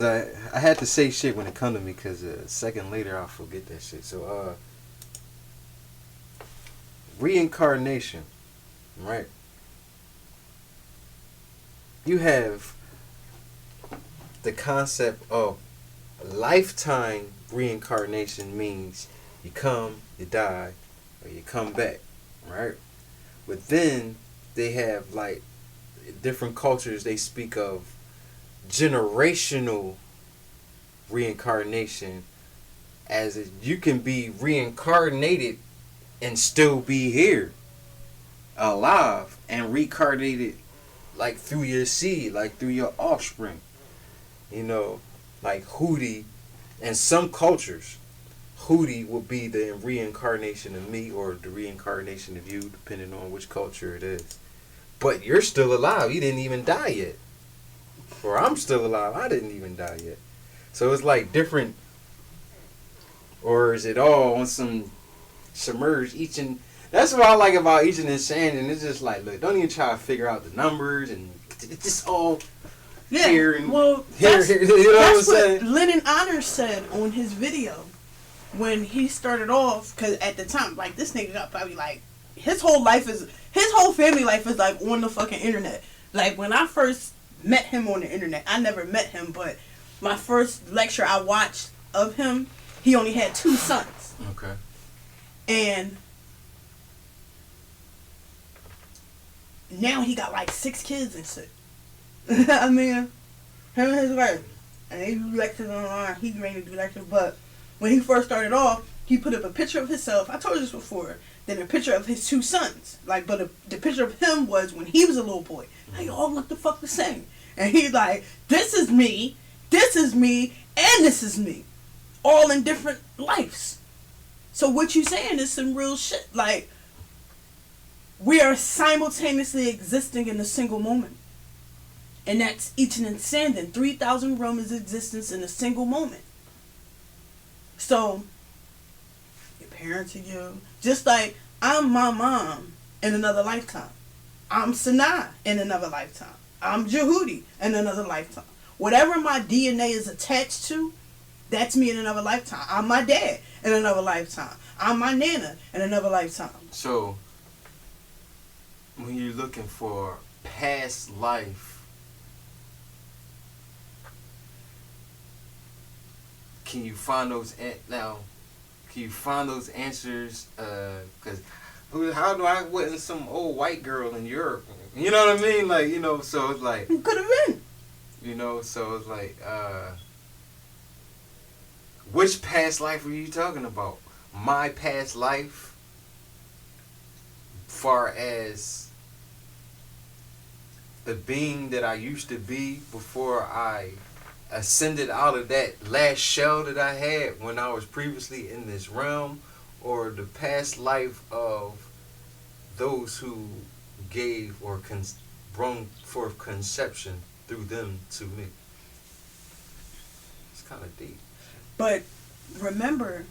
I had to say shit when it come to me because a second later I'll forget that shit. So reincarnation, right? You have the concept of lifetime reincarnation means you come, you die, or you come back, right? But then they have like different cultures, they speak of generational reincarnation, as you can be reincarnated and still be here alive and reincarnated like through your seed, like through your offspring, you know, like Hootie. In some cultures, Hootie will be the reincarnation of me or the reincarnation of you, depending on which culture it is. But you're still alive. You didn't even die yet. Or I'm still alive. I didn't even die yet. So it's like different. Or is it all on some submerged each and... That's what I like about Each and Shandon. It's just like, look, don't even try to figure out the numbers and it's just all... Yeah, here and well, here, you know that's what I'm saying? what Lennon Honors said on his video when he started off. Because at the time, like, this nigga got probably like his whole family life is like on the fucking internet. Like, when I first met him on the internet, I never met him, but my first lecture I watched of him, he only had 2 sons. Okay. And now he got like 6 kids and shit. I mean, him and his wife, and they do lectures online. He's ready to do lectures, but when he first started off, he put up a picture of himself. I told you this before. Then a picture of his 2 sons. Like, but the picture of him was when he was a little boy. They all look the fuck the same. And he's like, this is me, and this is me. All in different lives. So what you saying is some real shit. Like, we are simultaneously existing in a single moment. And that's Eaton and Sandon. 3,000 Romans' existence in a single moment. So, your parents are you. Just like, I'm my mom in another lifetime. I'm Sanaa in another lifetime. I'm Jehudi in another lifetime. Whatever my DNA is attached to, that's me in another lifetime. I'm my dad in another lifetime. I'm my nana in another lifetime. So, when you're looking for past life, can you find those answers? Because how do I wasn't some old white girl in Europe? You know what I mean? Like, you know, so it's like... Who could have been? You know, so it's like, which past life are you talking about? My past life, far as the being that I used to be before I ascended out of that last shell that I had when I was previously in this realm, or the past life of those who gave or brought forth conception through them to me. It's kind of deep. But remember,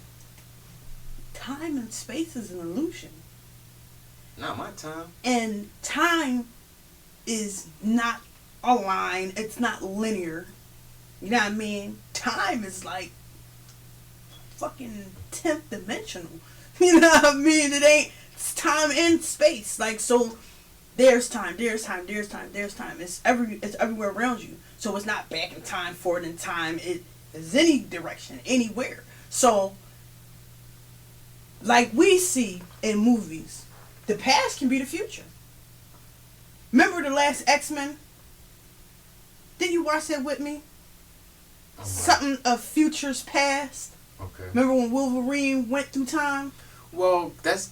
time and space is an illusion. Not my time. And time is not a line. It's not linear. You know what I mean? Time is like fucking 10th dimensional. You know what I mean? It's time and space. Like, so there's time. It's everywhere around you. So it's not back in time, forward in time. It is any direction, anywhere. So, like we see in movies, the past can be the future. Remember the last X-Men? Did you watch that with me? Something of futures past. Okay. Remember when Wolverine went through time? Well, that's...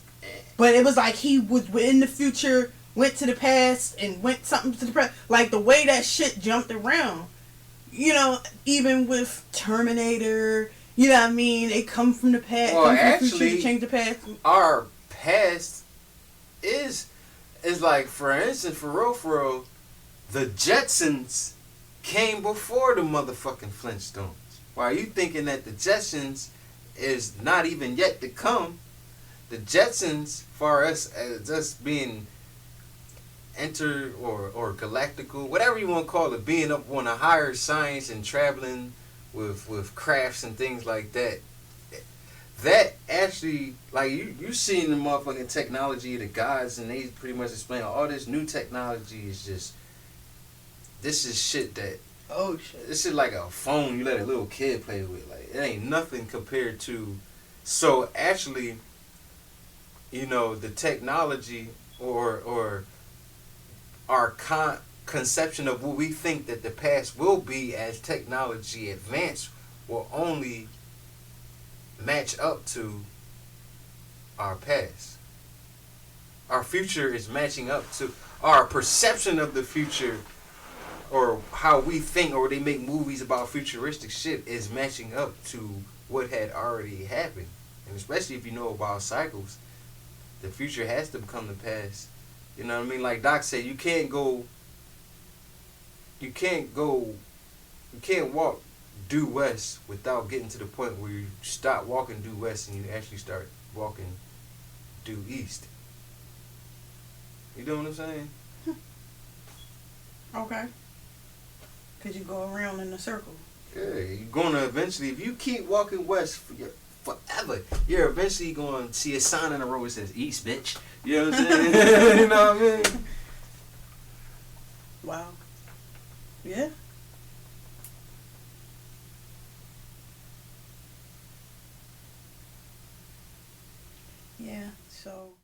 But it was like he was in the future, went to the past, and went something to the present. Like the way that shit jumped around. You know, even with Terminator, you know what I mean? They come from the past, well, come from actually, the future to change the past. Our past is like, for instance, for real, the Jetsons came before the motherfucking Flintstones. Why are you thinking that the Jetsons is not even yet to come? The Jetsons, for us as us being or galactical, whatever you want to call it, being up on a higher science and traveling with crafts and things like that. That actually, like you seen the motherfucking technology of the gods, and they pretty much explain all this new technology is just this is shit that Oh shit. this shit like a phone you let a little kid play with. Like it ain't nothing compared to. So actually, the technology or our conception of what we think that the past will be as technology advance will only match up to our past. Our future is matching up to our perception of the future, or how we think, or they make movies about futuristic shit is matching up to what had already happened. And especially if you know about cycles, the future has to become the past. You know what I mean? Like Doc said, you can't walk due west without getting to the point where you stop walking due west and you actually start walking due east. You know what I'm saying? Okay. Cause you go around in a circle. Yeah, you're gonna eventually, if you keep walking west forever, you're eventually gonna see a sign on the road that says east, bitch. You know what I'm saying? You know what I mean? Wow. Yeah. Yeah. So.